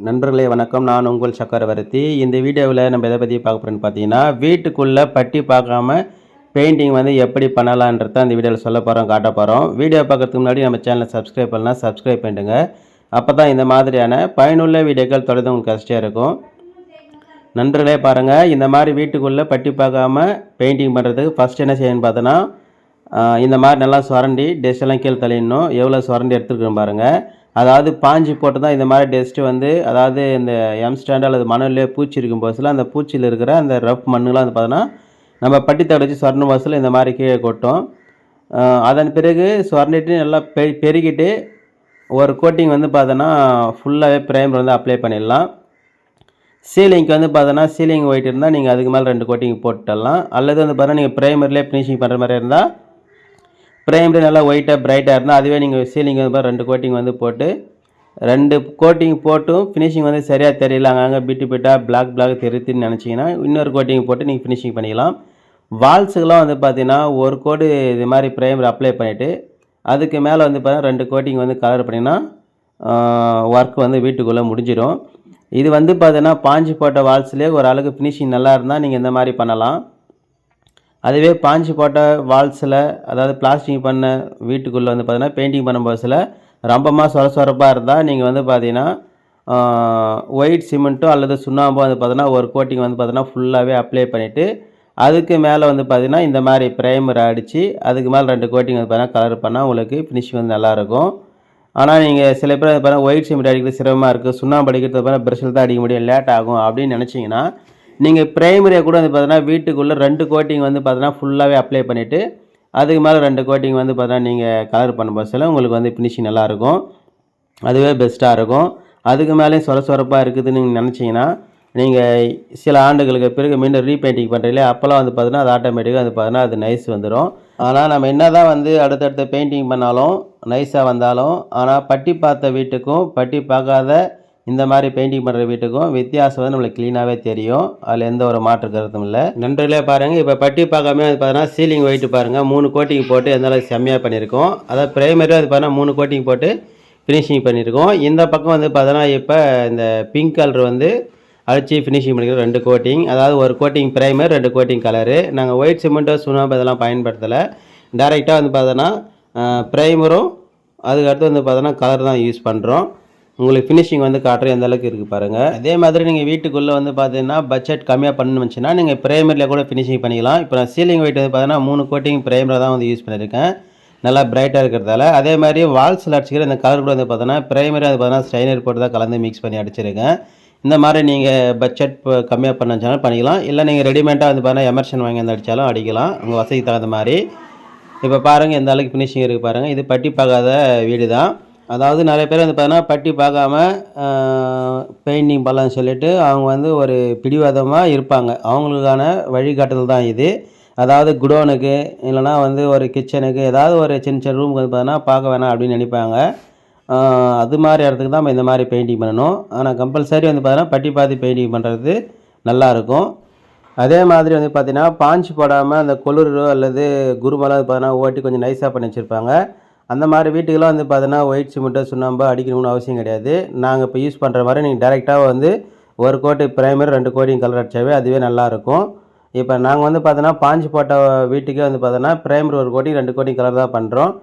நண்பர்களே வணக்கம். நான் உங்கள் சக்கரவர்த்தி. இந்த வீடியோவில் நம்ம எதை பற்றி பார்க்க போகிறோன்னு பார்த்தீங்கன்னா, வீட்டுக்குள்ளே பட்டி பார்க்காம பெயிண்டிங் எப்படி பண்ணலான்றத அந்த வீடியோவில் சொல்ல போகிறோம், காட்ட போகிறோம். வீடியோ பார்க்கறதுக்கு முன்னாடி நம்ம சேனலை சப்ஸ்கிரைப் பண்ணலாம், சப்ஸ்கிரைப் பண்ணிடுங்க. அப்போ தான் இந்த மாதிரியான பயனுள்ள வீடியோக்கள் தொடர்ந்து உங்களுக்கு கஷ்டம் இருக்கும். நண்பர்களே பாருங்கள், இந்த மாதிரி வீட்டுக்குள்ளே பட்டி பார்க்காம பெயிண்டிங் பண்ணுறதுக்கு ஃபஸ்ட் என்ன செய்யணும்னு பார்த்தோன்னா, இந்த மாதிரி நல்லா சுரண்டி டெஸ்ட் எல்லாம் கீழே தள்ளிடணும். எவ்வளோ சுரண்டி எடுத்துருக்கோம் பாருங்கள். அதாவது பாஞ்சு போட்டு தான் இந்த மாதிரி டெஸ்ட்டு அதாவது இந்த எம்ஸ்டாண்ட் அல்லது மணல்லே பூச்சி இருக்கும் போதில் அந்த பூச்சியில் இருக்கிற அந்த ரஃப் மண்ணுலாம் பார்த்தோன்னா நம்ம பட்டி தடை வச்சு சுரண்டும் போதில் இந்த மாதிரி கீழே கொட்டும். அதன் பிறகு சுரண்டிட்டு நல்லா பெருகிட்டு ஒரு கோட்டிங் பார்த்தோன்னா ஃபுல்லாகவே ப்ரைமர் அப்ளை பண்ணிடலாம். சீலிங்க்கு பார்த்தோன்னா சீலிங் ஒயிட் இருந்தால் நீங்கள் அதுக்கு மேலே 2 கோட்டிங் போட்டுடலாம். அல்லது பார்த்தோன்னா நீங்கள் ப்ரைமர்லேயே ஃபினிஷிங் பண்ணுற மாதிரி இருந்தால் ப்ரைமரி நல்லா ஒயிட்டாக பிரைட்டாக இருந்தால் அதுவே நீங்கள் சீலிங் 2 கோட்டிங் போட்டு 2 கோட்டிங் போட்டும் ஃபினிஷிங் சரியாக தெரியல, அங்கங்கே பிட்டாக பிளாக் தெரியுதுன்னு நினச்சிங்கன்னா இன்னொரு கோட்டிங் போட்டு நீங்கள் ஃபினிஷிங் பண்ணிக்கலாம். வால்ஸுக்கெலாம் பார்த்தீங்கன்னா ஒரு கோடு இது மாதிரி ப்ரைமர் அப்ளை பண்ணிவிட்டு அதுக்கு மேலே பார்த்தீங்கன்னா 2 கோட்டிங் கலர் பண்ணிங்கன்னா ஒர்க் வீட்டுக்குள்ளே முடிஞ்சிடும். இது பார்த்தீங்கன்னா பாஞ்சு போட்ட வால்ஸ்லேயே ஒரு அளவுக்கு ஃபினிஷிங் நல்லா இருந்தால் நீங்கள் இந்த மாதிரி பண்ணலாம். அதுவே பாஞ்சு போட்ட வால்ஸில் அதாவது பிளாஸ்டிக் பண்ண வீட்டுக்குள்ளே பார்த்தீங்கன்னா பெயிண்டிங் பண்ணும்போதில் ரொம்பமாக சொரப்பாக இருந்தால் நீங்கள் பார்த்தீங்கன்னா ஒயிட் சிமெண்ட்டோ அல்லது சுண்ணாம்போ பார்த்தீங்கன்னா ஒரு கோட்டிங் பார்த்தீங்கன்னா ஃபுல்லாகவே அப்ளை பண்ணிவிட்டு அதுக்கு மேலே பார்த்தீங்கன்னா இந்த மாதிரி ப்ரைமர் அடித்து அதுக்கு மேலே 2 கோட்டிங் பார்த்தீங்கன்னா கலர் பண்ணால் உங்களுக்கு ஃபினிஷிங் நல்லாயிருக்கும். ஆனால் நீங்கள் சில பேர் பார்த்தீங்கன்னா ஒயிட் சிமெண்ட் அடிக்கிறது சிரமமாக இருக்குது, சுண்ணாம்பு அடிக்கிறது பார்த்தீங்கன்னா ப்ரஷில் தான் அடிக்க முடியும், லேட் ஆகும் அப்படின்னு நினச்சிங்கன்னா நீங்கள் ப்ரைமரியை கூட பார்த்தீங்கன்னா வீட்டுக்குள்ளே 2 கோட்டிங் பார்த்தீங்கன்னா ஃபுல்லாகவே அப்ளை பண்ணிவிட்டு அதுக்கு மேலே 2 கோட்டிங் பார்த்தீங்கன்னா நீங்கள் கலர் பண்ணும்போது உங்களுக்கு ஃபினிஷிங் நல்லாயிருக்கும். அதுவே பெஸ்ட்டாக இருக்கும். அதுக்கு மேலேயும் சொரப்பாக இருக்குதுன்னு நீங்கள் நினச்சிங்கன்னா நீங்கள் சில ஆண்டுகளுக்கு பிறகு மீண்டும் ரீபெயிண்டிங் பண்ணுறீங்களே அப்போல்லாம் பார்த்தீங்கன்னா அது ஆட்டோமேட்டிக்காக பார்த்தீங்கன்னா அது நைஸ் வந்துடும். ஆனால் நம்ம என்ன தான் அடுத்தடுத்த பெயிண்டிங் பண்ணாலும் நைஸாக வந்தாலும் ஆனால் பட்டி பார்த்த வீட்டுக்கும் பட்டி பார்க்காத இந்த மாதிரி பெயிண்டிங் பண்ணுற வீட்டுக்கும் வித்தியாசம் நம்மளுக்கு க்ளீனாகவே தெரியும். அதில் எந்த ஒரு மாற்று கருத்தும் இல்லை. நண்பர்களே பாருங்கள், இப்போ பட்டி பார்க்காம பார்த்தீங்கன்னா சீலிங் ஒயிட்டு பாருங்கள் 3 கோட்டிங் போட்டு எந்த அளவுக்கு செம்மையாக பண்ணியிருக்கோம். அதாவது ப்ரைமரியாக பார்த்தீங்கன்னா 3 கோட்டிங் போட்டு ஃபினிஷிங் பண்ணியிருக்கோம். இந்த பக்கம் பார்த்தீங்கன்னா இப்போ இந்த பிங்க் கலர் அடித்து ஃபினிஷிங் பண்ணிக்கிறோம் 2 கோட்டிங். அதாவது ஒரு கோட்டிங் ப்ரைமர் 2 கோட்டிங் கலரு. நாங்கள் ஒயிட் சிமெண்ட்டோ சுண்ணாம்பு இதெல்லாம் பயன்படுத்தலை. டைரெக்டாக பார்த்தோன்னா ப்ரைமரும் அதுக்கடுத்து பார்த்தோன்னா கலர் தான் யூஸ் பண்ணுறோம். உங்களுக்கு ஃபினிஷிங் காட்டுற எந்த அளவுக்கு இருக்குது பாருங்கள். அதே மாதிரி நீங்கள் வீட்டுக்குள்ளே பார்த்தீங்கன்னா பட்ஜெட் கம்மியாக பண்ணணும்னு வச்சுன்னா நீங்கள் ப்ரைமரில் கூட ஃபினிஷிங் பண்ணிக்கலாம். இப்போ நான் சீலிங் ஒயிட் பார்த்தீங்கன்னா 3 கோட்டிங் ப்ரைமரை தான் யூஸ் பண்ணியிருக்கேன், நல்லா பிரைட்டாக இருக்கிறதால. அதே மாதிரி வால்ஸில் அடிச்சுக்கிற இந்த கலர் கூட பார்த்தோன்னா ப்ரைமரி பார்த்தீங்கன்னா ஸ்ட்ரைனர் போட்டு தான் கலந்து மிக்ஸ் பண்ணி அடிச்சிருக்கேன். இந்த மாதிரி நீங்கள் பட்ஜெட் கம்மியாக பண்ணாலும் பண்ணிக்கலாம். இல்லை நீங்கள் ரெடிமேடாக பார்த்தீங்கன்னா எமர்ஷன் வாங்கி அடித்தாலும் அடிக்கலாம், உங்கள் வசதிக்கு தகுந்த மாதிரி. இப்போ பாருங்கள் எந்த அளவுக்கு ஃபினிஷிங் இருக்குது பாருங்கள். இது பட்டி பார்க்காத வீடு தான். அதாவது நிறைய பேர் பார்த்தீங்கன்னா பட்டி பார்க்காம பெயிண்டிங் பண்ணலான்னு சொல்லிவிட்டு அவங்க ஒரு பிடிவாதமாக இருப்பாங்க. அவங்களுக்கான வழிகாட்டுதல் தான் இது. அதாவது குடோனுக்கு இல்லைனா ஒரு கிச்சனுக்கு ஏதாவது ஒரு சின்ன ரூமுக்கு பார்த்தீங்கன்னா பார்க்க வேணாம் அப்படின்னு நினைப்பாங்க. அது மாதிரி இடத்துக்கு தான் நம்ம இந்த மாதிரி பெயிண்டிங் பண்ணணும். ஆனால் கம்பல்சரி பார்த்தீங்கன்னா பட்டி பார்த்து பெயிண்டிங் பண்ணுறது நல்லாயிருக்கும். அதே மாதிரி பார்த்தீங்கன்னா பாஞ்சு போடாமல் அந்த கொலுரோ அல்லது குருமெல்லாம் பார்த்தீங்கன்னா ஓட்டி கொஞ்சம் நைஸாக பண்ணி வச்சுருப்பாங்க. அந்த மாதிரி வீட்டுக்கெல்லாம் பார்த்தீங்கன்னா ஒயிட் சிமெண்ட்டோ சுண்ணாம்பு அடிக்கணும்னு அவசியம் கிடையாது. நாங்கள் இப்போ யூஸ் பண்ணுற மாதிரி நீங்கள் டேரெக்டாக ஒரு கோட்டு ப்ரைமர் 2 கோட்டிங் கலர் அடித்தாவே அதுவே நல்லாயிருக்கும். இப்போ நாங்கள் பார்த்தீங்கன்னா பாஞ்சு போட்ட வீட்டுக்கே பார்த்தீங்கன்னா ப்ரைமர் 1 கோட்டிங் 2 கோட்டிங் கலர் தான் பண்ணுறோம்.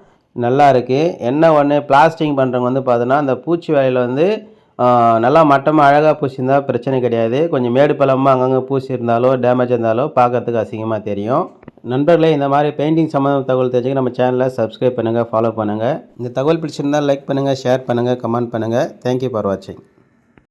நல்லா இருக்குது. என்ன ஒன்று பிளாஸ்டிங் பண்ணுறவங்க பார்த்தீங்கன்னா அந்த பூச்சி வேலையில் நல்லா மட்டமாக அழகாக பூசியிருந்தால் பிரச்சனை கிடையாது. கொஞ்சம் மேடு பள்ளமாக அங்கங்கே பூசி இருந்தாலோ டேமேஜ் இருந்தாலோ பார்க்கறதுக்கு அசிங்கமாக தெரியும். நண்பர்களே, இந்த மாதிரி பெயிண்டிங் சம்மந்தமான தகவல் தெரிஞ்சுக்க நம்ம சேனலை சப்ஸ்கிரைப் பண்ணுங்கள், ஃபாலோ பண்ணுங்கள். இந்த தகவல் பிடிச்சிருந்தால் லைக் பண்ணுங்கள், ஷேர் பண்ணுங்கள், கமெண்ட் பண்ணுங்கள். தேங்க்யூ ஃபார் வாட்சிங்.